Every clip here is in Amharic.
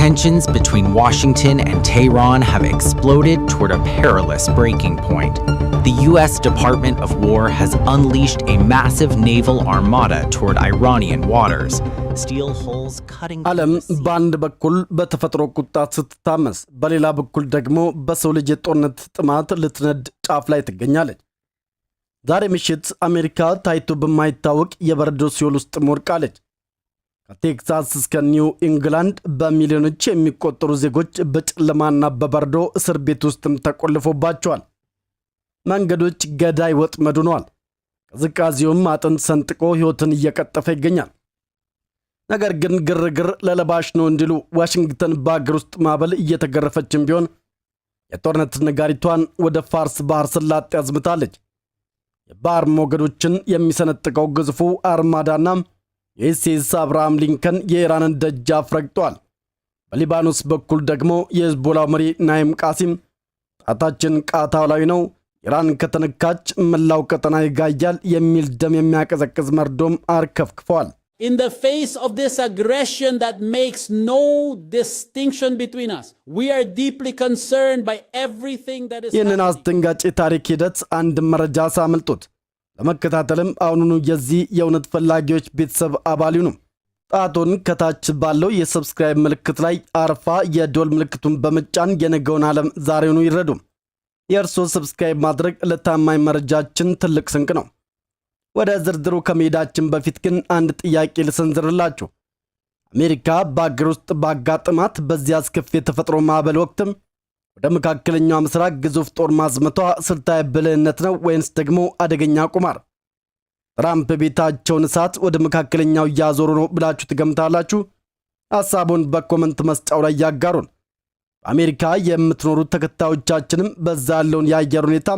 Tensions between Washington and Tehran have exploded toward a perilous breaking point. The U.S. Department of War has unleashed a massive naval armada toward Iranian waters. Steel hulls cutting ዓለም በአንድ በኩል በተፈጥሮ ቁጣ ስትታመስ በሌላ በኩል ደግሞ በሰው ልጅ የጦርነት ጥማት ልትነድ ጫፍ ላይ ትገኛለች። ዛሬ ምሽት አሜሪካ ታይቶ በማይታወቅ የበረዶ ሲኦል ውስጥ ወድቃለች። ከቴክሳስ እስከ ኒው ኢንግላንድ በሚሊዮኖች የሚቆጠሩ ዜጎች በጨለማና በበረዶ እስር ቤት ውስጥም ተቆልፎባቸዋል። መንገዶች ገዳይ ወጥመድ ሆነዋል። ቅዝቃዜውም አጥንት ሰንጥቆ ሕይወትን እየቀጠፈ ይገኛል። ነገር ግን ግርግር ለለባሽ ነው እንዲሉ ዋሽንግተን በአገር ውስጥ ማዕበል እየተገረፈችም ቢሆን የጦርነት ነጋሪቷን ወደ ፋርስ ባህር ሰላጤ አዝምታለች። የባህር ሞገዶችን የሚሰነጥቀው ግዙፉ አርማዳና የዩኤስ አብርሃም ሊንከን የኢራንን ደጃፍ ረግጧል። በሊባኖስ በኩል ደግሞ የሂዝቦላው መሪ ናይም ቃሲም ጣታችን ቃታው ላይ ነው፣ ኢራን ከተነካች መላው ቀጠና ይጋያል የሚል ደም የሚያቀዘቅዝ መርዶም አርከፍክፈዋል። In the face of this aggression that makes no distinction between us, we are deeply concerned by everything that is ይህንን አስደንጋጭ ታሪክ ሂደት አንድ መረጃ ሳመልጦት ለመከታተልም አሁኑኑ የዚህ የእውነት ፈላጊዎች ቤተሰብ አባል ይሁኑ። ጣቶን ከታች ባለው የሰብስክራይብ ምልክት ላይ አርፋ የዶል ምልክቱን በመጫን የነገውን ዓለም ዛሬውኑ ይረዱ። የእርሶ ሰብስክራይብ ማድረግ ለታማኝ መረጃችን ትልቅ ስንቅ ነው። ወደ ዝርዝሩ ከመሄዳችን በፊት ግን አንድ ጥያቄ ልሰንዝርላችሁ። አሜሪካ በአገር ውስጥ ባጋጠማት በዚያ አስከፊ የተፈጥሮ ማዕበል ወቅትም ወደ መካከለኛው ምስራቅ ግዙፍ ጦር ማዝመቷ ስልታዊ ብልህነት ነው ወይንስ ደግሞ አደገኛ ቁማር? ትራምፕ ቤታቸውን እሳት ወደ መካከለኛው እያዞሩ ነው ብላችሁ ትገምታላችሁ? ሐሳቡን በኮመንት መስጫው ላይ ያጋሩን። በአሜሪካ የምትኖሩት ተከታዮቻችንም በዛ ያለውን የአየር ሁኔታ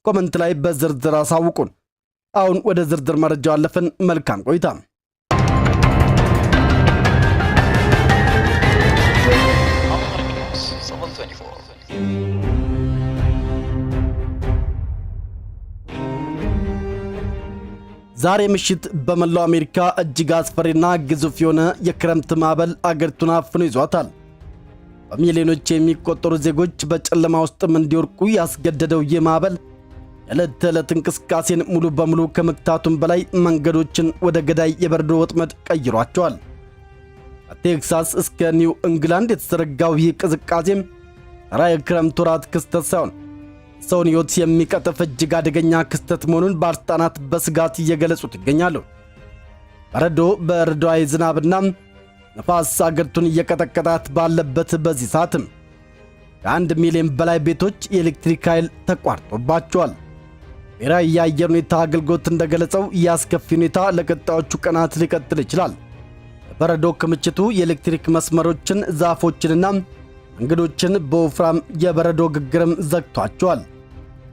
ኮመንት ላይ በዝርዝር አሳውቁን። አሁን ወደ ዝርዝር መረጃው አለፈን። መልካም ቆይታ። ዛሬ ምሽት በመላው አሜሪካ እጅግ አስፈሪና ግዙፍ የሆነ የክረምት ማዕበል አገሪቱን አፍኖ ይዟታል። በሚሊዮኖች የሚቆጠሩ ዜጎች በጨለማ ውስጥም እንዲወርቁ ያስገደደው ይህ ማዕበል የዕለት ተዕለት እንቅስቃሴን ሙሉ በሙሉ ከመግታቱም በላይ መንገዶችን ወደ ገዳይ የበረዶ ወጥመድ ቀይሯቸዋል። ከቴክሳስ እስከ ኒው ኢንግላንድ የተዘረጋው ይህ ቅዝቃዜም ተራ የክረምት ወራት ክስተት ሳይሆን ሰውን ሕይወት የሚቀጥፍ እጅግ አደገኛ ክስተት መሆኑን ባለስልጣናት በስጋት እየገለጹት ይገኛሉ። በረዶአዊ ዝናብና ነፋስ አገሪቱን እየቀጠቀጣት ባለበት በዚህ ሰዓትም ከ1 ሚሊዮን በላይ ቤቶች የኤሌክትሪክ ኃይል ተቋርጦባቸዋል። ብሔራዊ የአየር ሁኔታ አገልግሎት እንደገለጸው የአስከፊ ሁኔታ ለቀጣዮቹ ቀናት ሊቀጥል ይችላል። የበረዶ ክምችቱ የኤሌክትሪክ መስመሮችን፣ ዛፎችንና መንገዶችን በወፍራም የበረዶ ግግርም ዘግቷቸዋል።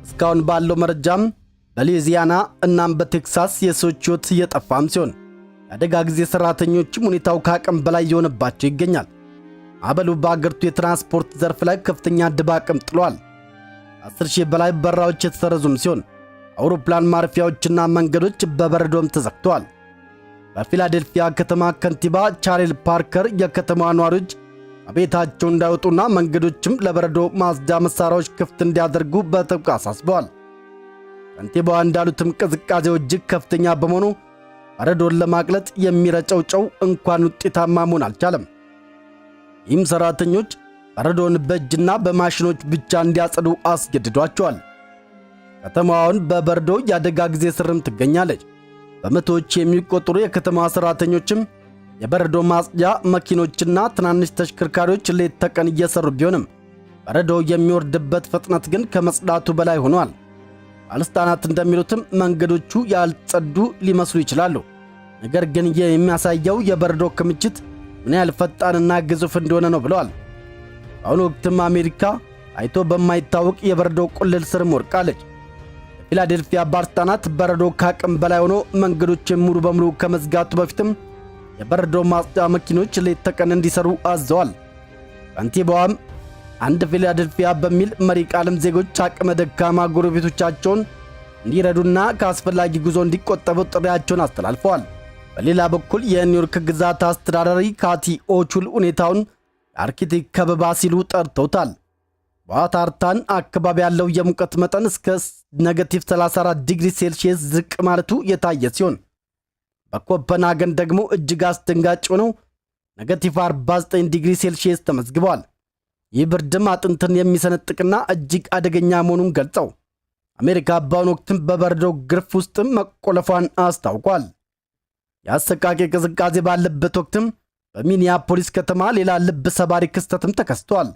እስካሁን ባለው መረጃም በሉዊዚያና እናም በቴክሳስ የሰዎች ሕይወት እየጠፋም ሲሆን የአደጋ ጊዜ ሠራተኞችም ሁኔታው ከአቅም በላይ የሆነባቸው ይገኛል። ማዕበሉ በአገሪቱ የትራንስፖርት ዘርፍ ላይ ከፍተኛ ድባቅም ጥሏል። 10,000 በላይ በረራዎች የተሰረዙም ሲሆን አውሮፕላን ማረፊያዎችና መንገዶች በበረዶም ተዘግተዋል። በፊላዴልፊያ ከተማ ከንቲባ ቻርሊ ፓርከር የከተማዋ ነዋሪዎች ቤታቸው እንዳይወጡና መንገዶችም ለበረዶ ማጽጃ መሳሪያዎች ክፍት እንዲያደርጉ በጥብቅ አሳስበዋል። ከንቲባዋ እንዳሉትም ቅዝቃዜው እጅግ ከፍተኛ በመሆኑ በረዶን ለማቅለጥ የሚረጨው ጨው እንኳን ውጤታማ መሆን አልቻለም። ይህም ሠራተኞች በረዶን በእጅና በማሽኖች ብቻ እንዲያጸዱ አስገድዷቸዋል። ከተማዋን በበረዶ የአደጋ ጊዜ ስርም ትገኛለች። በመቶዎች የሚቆጠሩ የከተማዋ ሠራተኞችም የበረዶ ማጽጃ መኪኖችና ትናንሽ ተሽከርካሪዎች ሌት ተቀን እየሰሩ ቢሆንም በረዶ የሚወርድበት ፍጥነት ግን ከመጽዳቱ በላይ ሆኗል። ባለስልጣናት እንደሚሉትም መንገዶቹ ያልጸዱ ሊመስሉ ይችላሉ። ነገር ግን የሚያሳየው የበረዶ ክምችት ምን ያህል ፈጣንና ግዙፍ እንደሆነ ነው ብለዋል። በአሁኑ ወቅትም አሜሪካ አይቶ በማይታወቅ የበረዶ ቁልል ስር ወድቃለች። የፊላዴልፊያ ባለስልጣናት በረዶ ከአቅም በላይ ሆኖ መንገዶችን ሙሉ በሙሉ ከመዝጋቱ በፊትም የበረዶ ማጽጃ መኪኖች ሌት ተቀን እንዲሰሩ አዘዋል። ከንቲባዋም አንድ ፊላዴልፊያ በሚል መሪ ቃልም ዜጎች አቅመ ደካማ ጎረቤቶቻቸውን እንዲረዱና ከአስፈላጊ ጉዞ እንዲቆጠቡ ጥሪያቸውን አስተላልፈዋል። በሌላ በኩል የኒውዮርክ ግዛት አስተዳዳሪ ካቲ ኦቹል ሁኔታውን አርክቲክ ከበባ ሲሉ ጠርተውታል። በአንታርክቲካ አካባቢ ያለው የሙቀት መጠን እስከ -34 ዲግሪ ሴልሺየስ ዝቅ ማለቱ የታየ ሲሆን በኮፐንሃገን ደግሞ እጅግ አስደንጋጭ ሆነው -49 ዲግሪ ሴልሺየስ ተመዝግቧል። ይህ ብርድም አጥንትን የሚሰነጥቅና እጅግ አደገኛ መሆኑን ገልጸው አሜሪካ በአሁኑ ወቅትም በበረዶው ግርፍ ውስጥም መቆለፏን አስታውቋል። የአሰቃቂ ቅዝቃዜ ባለበት ወቅትም በሚኒያፖሊስ ከተማ ሌላ ልብ ሰባሪ ክስተትም ተከስቷል።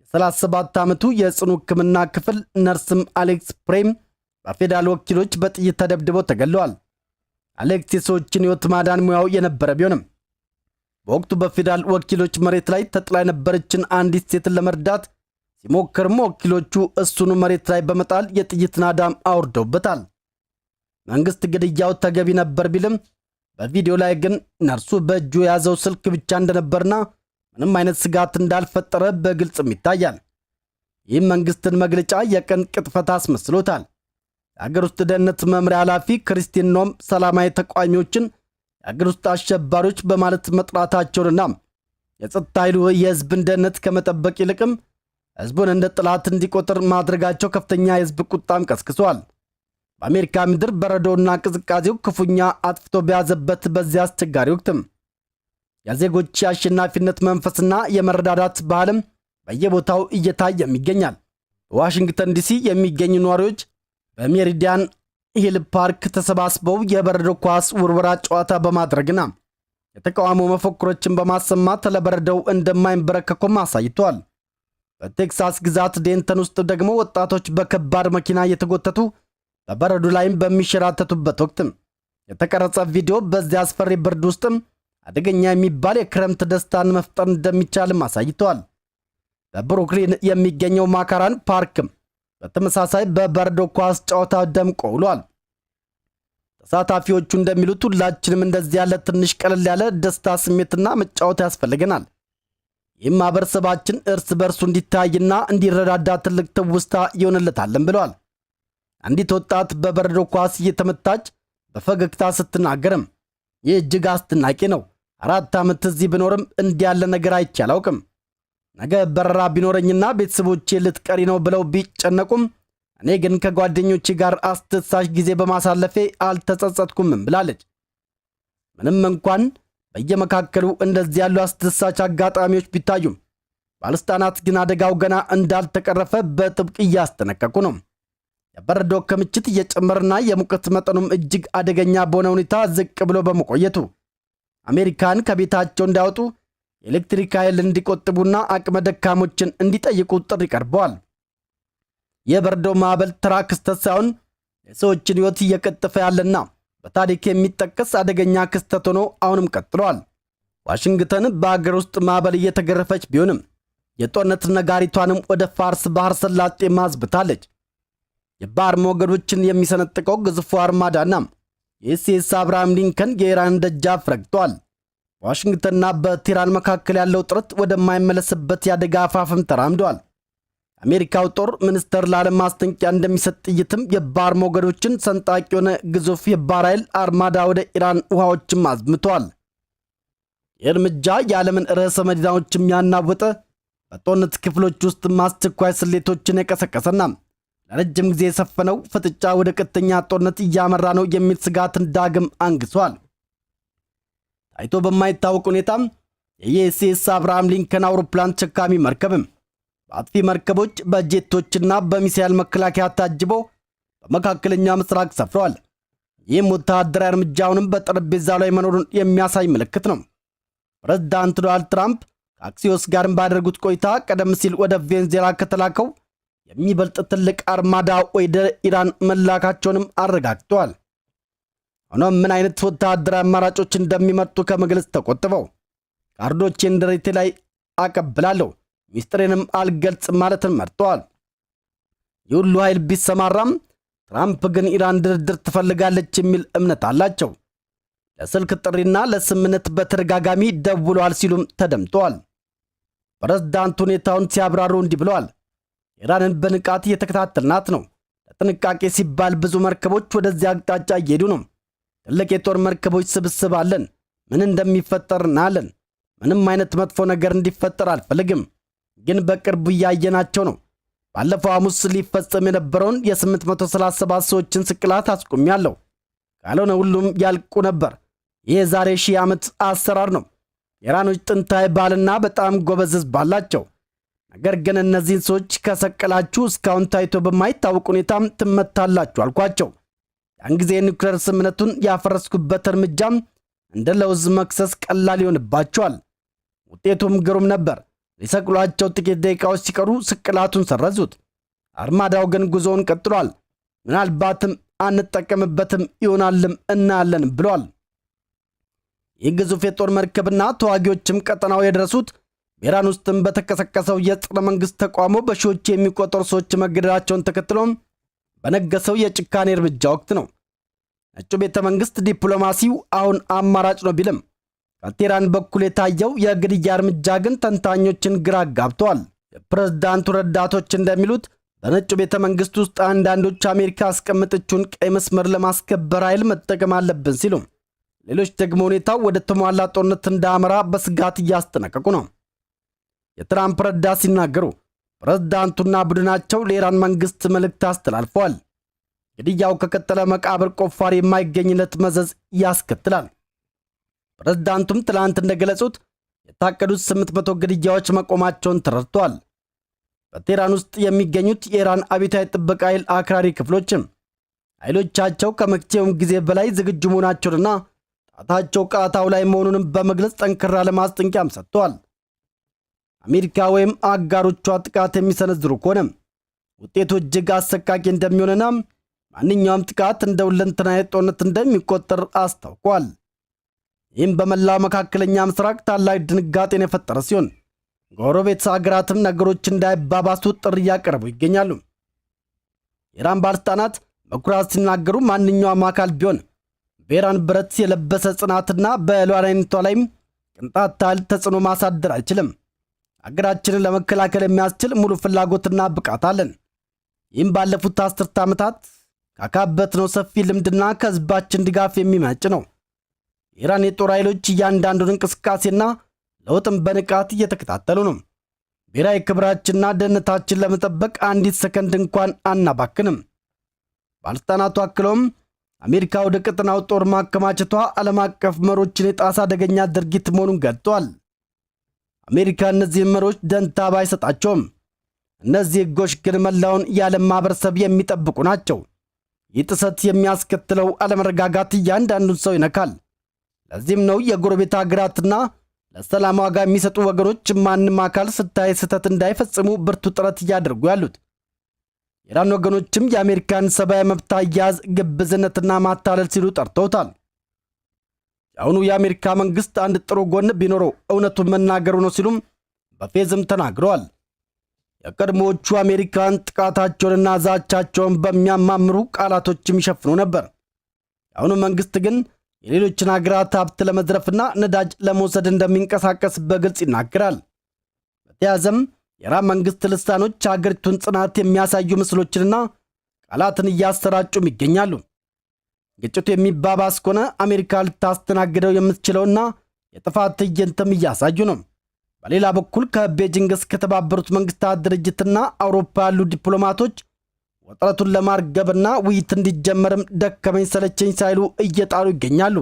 የ37 ዓመቱ የጽኑ ሕክምና ክፍል ነርስም አሌክስ ፕሬም በፌዴራል ወኪሎች በጥይት ተደብድበው ተገለዋል። አሌክስ የሰዎችን ሕይወት ማዳን ሙያው የነበረ ቢሆንም በወቅቱ በፌዴራል ወኪሎች መሬት ላይ ተጥላ የነበረችን አንዲት ሴትን ለመርዳት ሲሞክርም ወኪሎቹ እሱኑ መሬት ላይ በመጣል የጥይት ናዳም አውርደውበታል። መንግሥት ግድያው ተገቢ ነበር ቢልም በቪዲዮ ላይ ግን ነርሱ በእጁ የያዘው ስልክ ብቻ እንደነበርና ምንም አይነት ስጋት እንዳልፈጠረ በግልጽም ይታያል። ይህም መንግሥትን መግለጫ የቀን ቅጥፈት አስመስሎታል። የአገር ውስጥ ደህንነት መምሪያ ኃላፊ ክሪስቲን ኖም ሰላማዊ ተቃዋሚዎችን የአገር ውስጥ አሸባሪዎች በማለት መጥራታቸውንና የጸጥታ ኃይሉ የሕዝብን ደህንነት ከመጠበቅ ይልቅም ሕዝቡን እንደ ጠላት እንዲቆጥር ማድረጋቸው ከፍተኛ የሕዝብ ቁጣም ቀስቅሷል። በአሜሪካ ምድር በረዶና ቅዝቃዜው ክፉኛ አጥፍቶ በያዘበት በዚያ አስቸጋሪ ወቅትም የዜጎች የአሸናፊነት መንፈስና የመረዳዳት ባህልም በየቦታው እየታየም ይገኛል። በዋሽንግተን ዲሲ የሚገኙ ነዋሪዎች በሜሪዲያን ሂል ፓርክ ተሰባስበው የበረዶ ኳስ ውርወራ ጨዋታ በማድረግና የተቃውሞ መፈክሮችን በማሰማት ለበረዶው እንደማይንበረከኩም አሳይተዋል። በቴክሳስ ግዛት ዴንተን ውስጥ ደግሞ ወጣቶች በከባድ መኪና እየተጎተቱ በበረዶ ላይም በሚሸራተቱበት ወቅትም የተቀረጸ ቪዲዮ በዚያ አስፈሪ ብርድ ውስጥም አደገኛ የሚባል የክረምት ደስታን መፍጠር እንደሚቻልም አሳይተዋል። በብሩክሊን የሚገኘው ማካራን ፓርክም በተመሳሳይ በበረዶ ኳስ ጨዋታ ደምቆ ውሏል። ተሳታፊዎቹ እንደሚሉት ሁላችንም እንደዚህ ያለ ትንሽ ቀለል ያለ ደስታ ስሜትና መጫወት ያስፈልገናል። ይህም ማህበረሰባችን እርስ በርሱ እንዲታይና እንዲረዳዳ ትልቅ ትውስታ ይሆንለታለን ብለዋል። አንዲት ወጣት በበረዶ ኳስ እየተመታች በፈገግታ ስትናገርም ይህ እጅግ አስደናቂ ነው። 4 ዓመት እዚህ ብኖርም እንዲህ ያለ ነገር አይቼ አላውቅም። ነገ በረራ ቢኖረኝና ቤተሰቦቼ ልትቀሪ ነው ብለው ቢጨነቁም እኔ ግን ከጓደኞቼ ጋር አስደሳች ጊዜ በማሳለፌ አልተጸጸትኩም ብላለች። ምንም እንኳን በየመካከሉ እንደዚህ ያሉ አስደሳች አጋጣሚዎች ቢታዩም ባለስልጣናት ግን አደጋው ገና እንዳልተቀረፈ በጥብቅ እያስጠነቀቁ ነው። የበረዶ ክምችት እየጨመረና የሙቀት መጠኑም እጅግ አደገኛ በሆነ ሁኔታ ዝቅ ብሎ በመቆየቱ አሜሪካን ከቤታቸው እንዳይወጡ የኤሌክትሪክ ኃይል እንዲቆጥቡና አቅመ ደካሞችን እንዲጠይቁ ጥሪ ቀርበዋል። የበረዶ ማዕበል ተራ ክስተት ሳይሆን የሰዎችን ሕይወት እየቀጠፈ ያለና በታሪክ የሚጠቀስ አደገኛ ክስተት ሆኖ አሁንም ቀጥሏል። ዋሽንግተን በአገር ውስጥ ማዕበል እየተገረፈች ቢሆንም የጦርነት ነጋሪቷንም ወደ ፋርስ ባህር ሰላጤ ማዝብታለች። የባህር ሞገዶችን የሚሰነጥቀው ግዙፉ አርማዳና የዩኤስኤስ አብርሃም ሊንከን የኢራን ደጃፍ ረግጧል። በዋሽንግተንና በቴህራን መካከል ያለው ጥረት ወደማይመለስበት የአደጋ አፋፍም ተራምዷል። የአሜሪካው ጦር ሚኒስተር ለዓለም ማስጠንቀቂያ እንደሚሰጥ ጥይትም የባህር ሞገዶችን ሰንጣቂ የሆነ ግዙፍ የባህር ኃይል አርማዳ ወደ ኢራን ውሃዎችም አዝምቷል። ይህ እርምጃ የዓለምን ርዕሰ መዲናዎችም ያናወጠ፣ በጦርነት ክፍሎች ውስጥ አስቸኳይ ስሌቶችን የቀሰቀሰና ለረጅም ጊዜ የሰፈነው ፍጥጫ ወደ ቀጥተኛ ጦርነት እያመራ ነው የሚል ስጋትን ዳግም አንግሷል። ታይቶ በማይታወቅ ሁኔታም የዩኤስኤስ አብርሃም ሊንከን አውሮፕላን ተሸካሚ መርከብም በአጥፊ መርከቦች በጄቶችና በሚሳኤል መከላከያ ታጅቦ በመካከለኛ ምስራቅ ሰፍረዋል። ይህም ወታደራዊ እርምጃውንም በጠረጴዛው ላይ መኖሩን የሚያሳይ ምልክት ነው። ፕሬዝዳንት ዶናልድ ትራምፕ ከአክሲዮስ ጋርም ባደረጉት ቆይታ ቀደም ሲል ወደ ቬንዙዌላ ከተላከው የሚበልጥ ትልቅ አርማዳ ወደ ኢራን መላካቸውንም አረጋግጠዋል። ሆኖም ምን አይነት ወታደራዊ አማራጮች እንደሚመርጡ ከመግለጽ ተቆጥበው ካርዶቼን ደረቴ ላይ አቀብላለሁ፣ ሚስጥሬንም አልገልጽም ማለትን መርጠዋል። የሁሉ ኃይል ቢሰማራም ትራምፕ ግን ኢራን ድርድር ትፈልጋለች የሚል እምነት አላቸው። ለስልክ ጥሪና ለስምምነት በተደጋጋሚ ደውለዋል ሲሉም ተደምጠዋል። ፕሬዝዳንቱ ሁኔታውን ሲያብራሩ እንዲህ ብለዋል። ኢራንን በንቃት እየተከታተልናት ነው። ለጥንቃቄ ሲባል ብዙ መርከቦች ወደዚያ አቅጣጫ እየሄዱ ነው። ትልቅ የጦር መርከቦች ስብስብ አለን። ምን እንደሚፈጠር እናያለን። ምንም አይነት መጥፎ ነገር እንዲፈጠር አልፈልግም፣ ግን በቅርቡ እያየናቸው ነው። ባለፈው ሐሙስ ሊፈጸም የነበረውን የ837 ሰዎችን ስቅላት አስቆሚያለሁ። ካልሆነ ሁሉም ያልቁ ነበር። ይህ ዛሬ 1000 ዓመት አሰራር ነው። ኢራኖች ጥንታዊ ባህልና በጣም ጎበዝ ሕዝብ አላቸው። ነገር ግን እነዚህን ሰዎች ከሰቀላችሁ እስካሁን ታይቶ በማይታወቅ ሁኔታም ትመታላችሁ አልኳቸው። ያን ጊዜ የኒውክሌር ስምምነቱን ያፈረስኩበት እርምጃም እንደ ለውዝ መክሰስ ቀላል ይሆንባቸዋል። ውጤቱም ግሩም ነበር። ሊሰቅሏቸው ጥቂት ደቂቃዎች ሲቀሩ ስቅላቱን ሰረዙት። አርማዳው ግን ጉዞውን ቀጥሏል። ምናልባትም አንጠቀምበትም ይሆናልም እናያለን ብሏል። ይህ ግዙፍ የጦር መርከብና ተዋጊዎችም ቀጠናው የደረሱት በኢራን ውስጥም በተቀሰቀሰው የጸረ መንግሥት ተቃውሞ በሺዎች የሚቆጠሩ ሰዎች መገደላቸውን ተከትሎም በነገሰው የጭካኔ እርምጃ ወቅት ነው። ነጩ ቤተ መንግሥት ዲፕሎማሲው አሁን አማራጭ ነው ቢልም ከቴህራን በኩል የታየው የግድያ እርምጃ ግን ተንታኞችን ግራ ጋብተዋል። የፕሬዝዳንቱ ረዳቶች እንደሚሉት በነጩ ቤተ መንግሥት ውስጥ አንዳንዶች አሜሪካ ያስቀመጠችውን ቀይ መስመር ለማስከበር ኃይል መጠቀም አለብን ሲሉ፣ ሌሎች ደግሞ ሁኔታው ወደ ተሟላ ጦርነት እንዳያመራ በስጋት እያስጠነቀቁ ነው። የትራምፕ ረዳት ሲናገሩ ፕሬዝዳንቱና ቡድናቸው ለኢራን መንግሥት መልእክት አስተላልፈዋል። ግድያው ከቀጠለ መቃብር ቆፋሪ የማይገኝለት መዘዝ ያስከትላል። ፕሬዝዳንቱም ትላንት እንደገለጹት የታቀዱት 800 ግድያዎች መቆማቸውን ተረድተዋል። በቴህራን ውስጥ የሚገኙት የኢራን አብዮታዊ ጥበቃ ኃይል አክራሪ ክፍሎችም ኃይሎቻቸው ከመቼውም ጊዜ በላይ ዝግጁ መሆናቸውንና ጣታቸው ቃታው ላይ መሆኑንም በመግለጽ ጠንክራ ለማስጠንቀቂያም ሰጥተዋል። አሜሪካ ወይም አጋሮቿ ጥቃት የሚሰነዝሩ ከሆነ ውጤቱ እጅግ አሰቃቂ እንደሚሆንና ማንኛውም ጥቃት እንደ ሁለንተናዊ ጦርነት እንደሚቆጠር አስታውቋል። ይህም በመላው መካከለኛ ምስራቅ ታላቅ ድንጋጤን የፈጠረ ሲሆን ጎረቤት ሀገራትም ነገሮች እንዳይባባሱ ጥሪ እያቀረቡ ይገኛሉ። የኢራን ባለስልጣናት በኩራት ሲናገሩ ማንኛውም አካል ቢሆን በኢራን ብረት የለበሰ ጽናትና በሉዓላዊነቷ ላይም ቅንጣት ታህል ተጽዕኖ ማሳደር አይችልም። አገራችንን ለመከላከል የሚያስችል ሙሉ ፍላጎትና ብቃት አለን። ይህም ባለፉት 10 ዓመታት ካካበትነው ሰፊ ልምድና ከህዝባችን ድጋፍ የሚመጭ ነው። የኢራን የጦር ኃይሎች እያንዳንዱን እንቅስቃሴና ለውጥም በንቃት እየተከታተሉ ነው። ብሔራዊ ክብራችንና ደህንነታችን ለመጠበቅ አንዲት ሰከንድ እንኳን አናባክንም። ባለስልጣናቱ አክለውም አሜሪካ ወደ ቀጠናው ጦር ማከማቸቷ ዓለም አቀፍ መሮችን የጣሳ አደገኛ ድርጊት መሆኑን ገልጧል። አሜሪካ እነዚህ መሮች ደንታ ባይሰጣቸውም እነዚህ ህጎች ግን መላውን የዓለም ማህበረሰብ የሚጠብቁ ናቸው። ይህ ጥሰት የሚያስከትለው አለመረጋጋት እያንዳንዱን ሰው ይነካል። ለዚህም ነው የጎረቤት ሀገራትና ለሰላም ዋጋ የሚሰጡ ወገኖች ማንም አካል ስታይ ስህተት እንዳይፈጽሙ ብርቱ ጥረት እያደረጉ ያሉት። የኢራን ወገኖችም የአሜሪካን ሰብአዊ መብት አያያዝ ግብዝነትና ማታለል ሲሉ ጠርተውታል። የአሁኑ የአሜሪካ መንግሥት አንድ ጥሩ ጎን ቢኖረው እውነቱን መናገሩ ነው ሲሉም በፌዝም ተናግረዋል። የቀድሞዎቹ አሜሪካን ጥቃታቸውንና ዛቻቸውን በሚያማምሩ ቃላቶችም ይሸፍኑ ነበር። የአሁኑ መንግሥት ግን የሌሎችን ሀገራት ሀብት ለመዝረፍና ነዳጅ ለመውሰድ እንደሚንቀሳቀስ በግልጽ ይናገራል። በተያያዘም የኢራን መንግሥት ልሳኖች ሀገሪቱን ጽናት የሚያሳዩ ምስሎችንና ቃላትን እያሰራጩም ይገኛሉ። ግጭቱ የሚባባስ ከሆነ አሜሪካ ልታስተናግደው የምትችለውና የጥፋት ትዕይንትም እያሳዩ ነው። በሌላ በኩል ከቤጂንግ እስከ ተባበሩት መንግስታት ድርጅትና አውሮፓ ያሉ ዲፕሎማቶች ውጥረቱን ለማርገብና ውይይት እንዲጀመርም ደከመኝ ሰለቸኝ ሳይሉ እየጣሩ ይገኛሉ።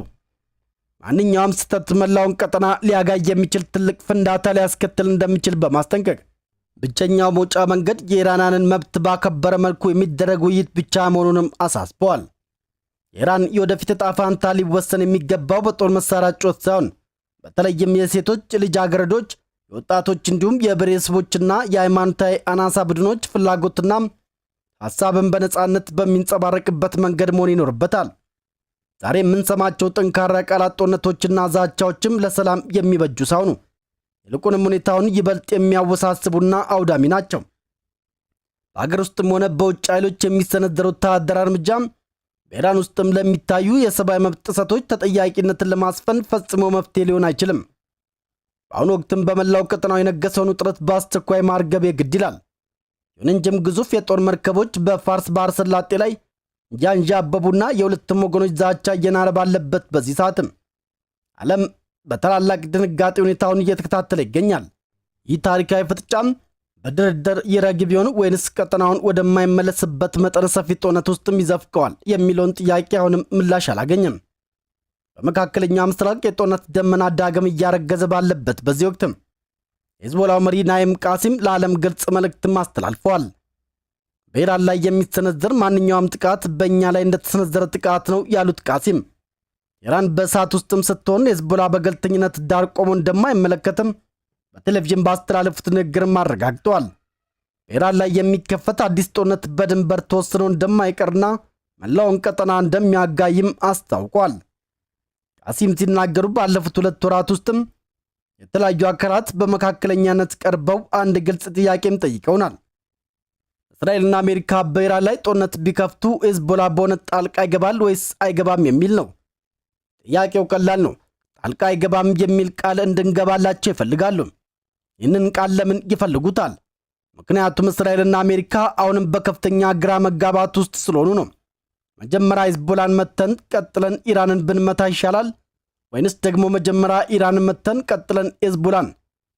ማንኛውም ስህተት መላውን ቀጠና ሊያጋይ የሚችል ትልቅ ፍንዳታ ሊያስከትል እንደሚችል በማስጠንቀቅ ብቸኛው መውጫ መንገድ የኢራናንን መብት ባከበረ መልኩ የሚደረግ ውይይት ብቻ መሆኑንም አሳስበዋል። የኢራን የወደፊት ዕጣ ፈንታ ሊወሰን የሚገባው በጦር መሳሪያ ጩኸት ሳይሆን በተለይም የሴቶች ልጃገረዶች፣ የወጣቶች እንዲሁም የብሔረሰቦችና የሃይማኖታዊ አናሳ ቡድኖች ፍላጎትና ሐሳብን በነጻነት በሚንጸባረቅበት መንገድ መሆን ይኖርበታል። ዛሬ የምንሰማቸው ጠንካራ ቃላት ጦርነቶችና ዛቻዎችም ለሰላም የሚበጁ ሳይሆኑ ይልቁንም ሁኔታውን ይበልጥ የሚያወሳስቡና አውዳሚ ናቸው። በአገር ውስጥም ሆነ በውጭ ኃይሎች የሚሰነዘረው ወታደራዊ እርምጃም በኢራን ውስጥም ለሚታዩ የሰብአዊ መብት ጥሰቶች ተጠያቂነትን ለማስፈን ፈጽሞ መፍትሄ ሊሆን አይችልም። በአሁኑ ወቅትም በመላው ቀጠናው የነገሰውን ውጥረት በአስቸኳይ ማርገብ የግድ ይላል። ይሁን እንጂም ግዙፍ የጦር መርከቦች በፋርስ ባህረ ሰላጤ ላይ እያንዣበቡና የሁለቱም ወገኖች ዛቻ እየናረ ባለበት በዚህ ሰዓትም ዓለም በታላላቅ ድንጋጤ ሁኔታውን እየተከታተለ ይገኛል። ይህ ታሪካዊ ፍጥጫም በድርድር ይረግብ ይሆን ወይንስ ቀጠናውን ወደማይመለስበት መጠነ ሰፊ ጦርነት ውስጥም ይዘፍቀዋል የሚለውን ጥያቄ አሁንም ምላሽ አላገኘም። በመካከለኛው ምስራቅ የጦርነት ደመና ዳግም እያረገዘ ባለበት በዚህ ወቅትም የሂዝቦላው መሪ ናኢም ቃሲም ለዓለም ግልጽ መልእክትም አስተላልፈዋል። በኢራን ላይ የሚሰነዘር ማንኛውም ጥቃት በእኛ ላይ እንደተሰነዘረ ጥቃት ነው ያሉት ቃሲም ኢራን በእሳት ውስጥም ስትሆን የሂዝቦላ በገለልተኝነት ዳር ቆሞ እንደማይመለከትም በቴሌቪዥን ባስተላለፉት ንግግርም አረጋግጠዋል። በኢራን ላይ የሚከፈት አዲስ ጦርነት በድንበር ተወስኖ እንደማይቀርና መላውን ቀጠና እንደሚያጋይም አስታውቋል። ቃሲም ሲናገሩ ባለፉት 2 ወራት ውስጥም የተለያዩ አካላት በመካከለኛነት ቀርበው አንድ ግልጽ ጥያቄም ጠይቀውናል። እስራኤልና አሜሪካ በኢራን ላይ ጦርነት ቢከፍቱ ሂዝቦላ በእውነት ጣልቃ ይገባል ወይስ አይገባም የሚል ነው። ጥያቄው ቀላል ነው። ጣልቃ አይገባም የሚል ቃል እንድንገባላቸው ይፈልጋሉ። ይህንን ቃል ለምን ይፈልጉታል? ምክንያቱም እስራኤልና አሜሪካ አሁንም በከፍተኛ ግራ መጋባት ውስጥ ስለሆኑ ነው። መጀመሪያ ሂዝቦላን መተን ቀጥለን ኢራንን ብንመታ ይሻላል ወይንስ ደግሞ መጀመሪያ ኢራንን መተን ቀጥለን ሂዝቦላን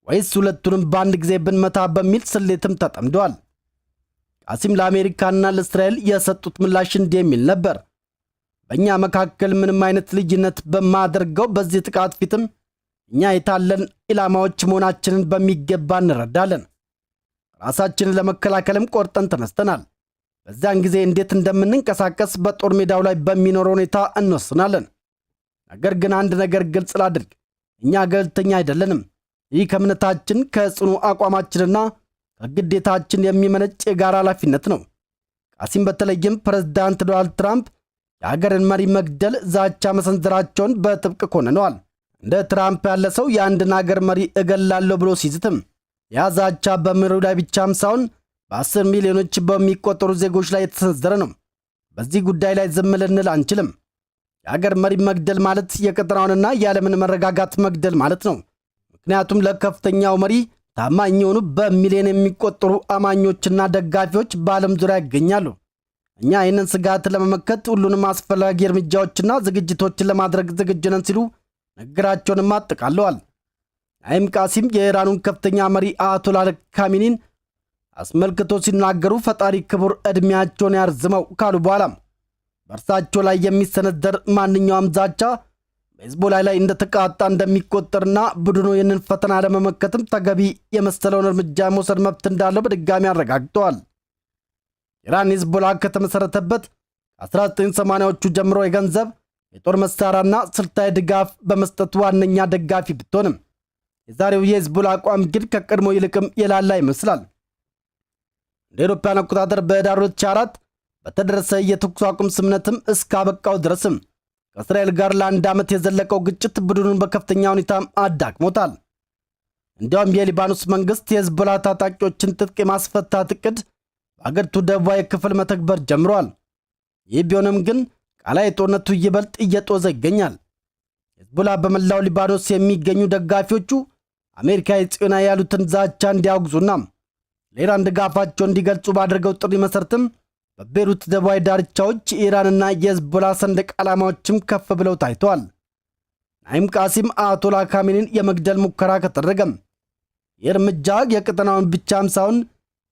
ወይስ ሁለቱንም በአንድ ጊዜ ብንመታ በሚል ስሌትም ተጠምደዋል። ቃሲም ለአሜሪካና ለእስራኤል የሰጡት ምላሽ እንዲህ የሚል ነበር። በእኛ መካከል ምንም አይነት ልዩነት በማያደርገው በዚህ ጥቃት ፊትም እኛ የታለን ኢላማዎች መሆናችንን በሚገባ እንረዳለን። ራሳችንን ለመከላከልም ቆርጠን ተነስተናል። በዚያን ጊዜ እንዴት እንደምንንቀሳቀስ በጦር ሜዳው ላይ በሚኖረው ሁኔታ እንወስናለን። ነገር ግን አንድ ነገር ግልጽ ላድርግ፣ እኛ ገለልተኛ አይደለንም። ይህ ከእምነታችን ከጽኑ አቋማችንና ከግዴታችን የሚመነጭ የጋራ ኃላፊነት ነው። ቃሲም በተለይም ፕሬዝዳንት ዶናልድ ትራምፕ የሀገርን መሪ መግደል ዛቻ መሰንዘራቸውን በጥብቅ ኮንነዋል። እንደ ትራምፕ ያለ ሰው የአንድን ሀገር መሪ እገላለሁ ብሎ ሲዝትም ያ ዛቻ በመሪው ላይ ብቻም ሳይሆን በ10 ሚሊዮኖች በሚቆጠሩ ዜጎች ላይ የተሰነዘረ ነው። በዚህ ጉዳይ ላይ ዝም ልንል አንችልም። የሀገር መሪ መግደል ማለት የቀጠናውንና የዓለምን መረጋጋት መግደል ማለት ነው። ምክንያቱም ለከፍተኛው መሪ ታማኝ የሆኑ በሚሊዮን የሚቆጠሩ አማኞችና ደጋፊዎች በዓለም ዙሪያ ይገኛሉ። እኛ ይህንን ስጋት ለመመከት ሁሉንም አስፈላጊ እርምጃዎችና ዝግጅቶችን ለማድረግ ዝግጁ ነን ሲሉ ንግግራቸውንም አጠቃለዋል። ናኢም ቃሲም የኢራኑን ከፍተኛ መሪ አያቶላህ ካሚኒን አስመልክቶ ሲናገሩ ፈጣሪ ክቡር ዕድሜያቸውን ያርዝመው ካሉ በኋላም በእርሳቸው ላይ የሚሰነዘር ማንኛውም ዛቻ በሂዝቦላ ላይ እንደተቃጣ እንደሚቆጠርና ቡድኑ ይህንን ፈተና ለመመከትም ተገቢ የመሰለውን እርምጃ መውሰድ መብት እንዳለው በድጋሚ አረጋግጠዋል። ኢራን ሂዝቦላ ከተመሠረተበት 1980ዎቹ ጀምሮ የገንዘብ የጦር መሳሪያና ስልታዊ ድጋፍ በመስጠት ዋነኛ ደጋፊ ብትሆንም የዛሬው የሂዝቦላ አቋም ግን ከቀድሞ ይልቅም የላላ ይመስላል። እንደ አውሮፓውያን አቆጣጠር በህዳር 2004 በተደረሰ የተኩስ አቁም ስምምነትም እስካበቃው ድረስም ከእስራኤል ጋር ለ1 ዓመት የዘለቀው ግጭት ቡድኑን በከፍተኛ ሁኔታ አዳክሞታል። እንዲያውም የሊባኖስ መንግሥት የሂዝቦላ ታጣቂዎችን ትጥቅ የማስፈታት ዕቅድ በአገሪቱ ደቡባዊ ክፍል መተግበር ጀምሯል። ይህ ቢሆንም ግን ቃላይ ጦርነቱ ይበልጥ እየጦዘ ይገኛል። ሂዝቦላ በመላው ሊባኖስ የሚገኙ ደጋፊዎቹ አሜሪካ የጽዮናዊ ያሉትን ዛቻ እንዲያወግዙና ለኢራን ድጋፋቸው እንዲገልጹ ባደረገው ጥሪ መሠረትም በቤሩት ደቡባዊ ዳርቻዎች የኢራንና የሂዝቦላ ሰንደቅ ዓላማዎችም ከፍ ብለው ታይተዋል። ናኢም ቃሲም አያቶላህ ካሚኒን የመግደል ሙከራ ከተደረገም ይህ እርምጃ የቀጠናውን ብቻም ሳይሆን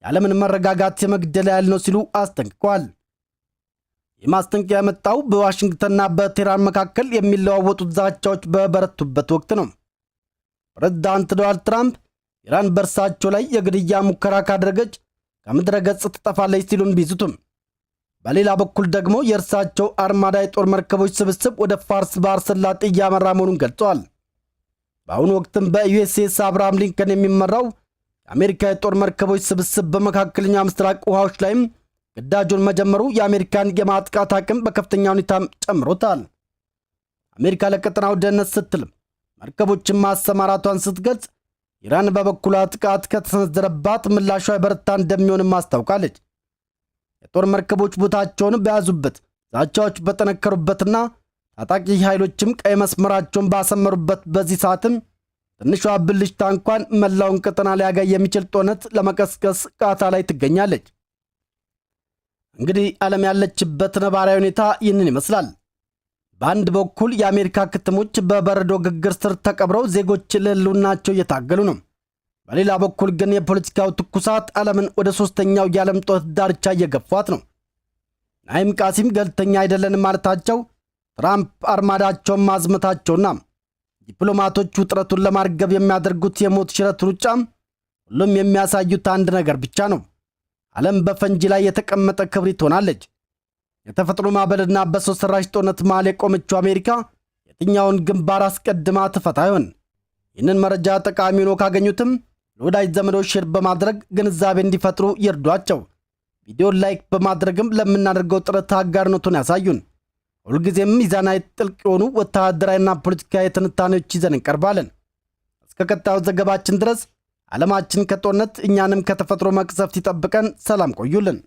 የዓለምን መረጋጋት የመግደል ያህል ነው ሲሉ አስጠንቅቀዋል። ይህ ማስጠንቀቂያ የመጣው በዋሽንግተንና በቴህራን መካከል የሚለዋወጡት ዛቻዎች በበረቱበት ወቅት ነው። ፕሬዝዳንት ዶናልድ ትራምፕ ኢራን በእርሳቸው ላይ የግድያ ሙከራ ካደረገች ከምድረ ገጽ ትጠፋለች ሲሉም ቢዙትም፣ በሌላ በኩል ደግሞ የእርሳቸው አርማዳ የጦር መርከቦች ስብስብ ወደ ፋርስ ባህረ ሰላጤ እያመራ መሆኑን ገልጸዋል። በአሁኑ ወቅትም በዩኤስኤስ አብርሃም ሊንከን የሚመራው የአሜሪካ የጦር መርከቦች ስብስብ በመካከለኛ ምስራቅ ውሃዎች ላይም ግዳጁን መጀመሩ የአሜሪካን የማጥቃት አቅም በከፍተኛ ሁኔታ ጨምሮታል። አሜሪካ ለቀጠናው ደህንነት ስትልም መርከቦችን ማሰማራቷን ስትገልጽ፣ ኢራን በበኩሏ ጥቃት ከተሰነዘረባት ምላሿ የበረታ እንደሚሆንም አስታውቃለች። የጦር መርከቦች ቦታቸውን በያዙበት፣ ዛቻዎች በጠነከሩበትና ታጣቂ ኃይሎችም ቀይ መስመራቸውን ባሰመሩበት በዚህ ሰዓትም ትንሿ ብልጭታ እንኳን መላውን ቀጠና ሊያጋይ የሚችል ጦርነት ለመቀስቀስ ቃታ ላይ ትገኛለች። እንግዲህ ዓለም ያለችበት ነባራዊ ሁኔታ ይህንን ይመስላል። በአንድ በኩል የአሜሪካ ከተሞች በበረዶ ግግር ስር ተቀብረው ዜጎች ለህልውናቸው እየታገሉ ነው። በሌላ በኩል ግን የፖለቲካው ትኩሳት ዓለምን ወደ ሶስተኛው የዓለም ጦርነት ዳርቻ እየገፏት ነው። ናኢም ቃሲም ገለልተኛ አይደለንም ማለታቸው፣ ትራምፕ አርማዳቸውን ማዝመታቸውና ዲፕሎማቶች ውጥረቱን ለማርገብ የሚያደርጉት የሞት ሽረት ሩጫ ሁሉም የሚያሳዩት አንድ ነገር ብቻ ነው። ዓለም በፈንጂ ላይ የተቀመጠ ክብሪት ሆናለች። የተፈጥሮ ማዕበልና በሰው ሰራሽ ጦርነት መሃል የቆመችው አሜሪካ የትኛውን ግንባር አስቀድማ ትፈታ ይሆን? ይህንን መረጃ ጠቃሚ ሆኖ ካገኙትም ለወዳጅ ዘመዶች ሼር በማድረግ ግንዛቤ እንዲፈጥሩ ይርዷቸው። ቪዲዮን ላይክ በማድረግም ለምናደርገው ጥረት አጋርነቱን ያሳዩን። ሁልጊዜም ሚዛናዊ፣ ጥልቅ የሆኑ ወታደራዊና ፖለቲካዊ ትንታኔዎች ይዘን እንቀርባለን። እስከ ቀጣዩ ዘገባችን ድረስ ዓለማችን ከጦርነት እኛንም ከተፈጥሮ መቅሰፍት ይጠብቀን። ሰላም ቆዩልን።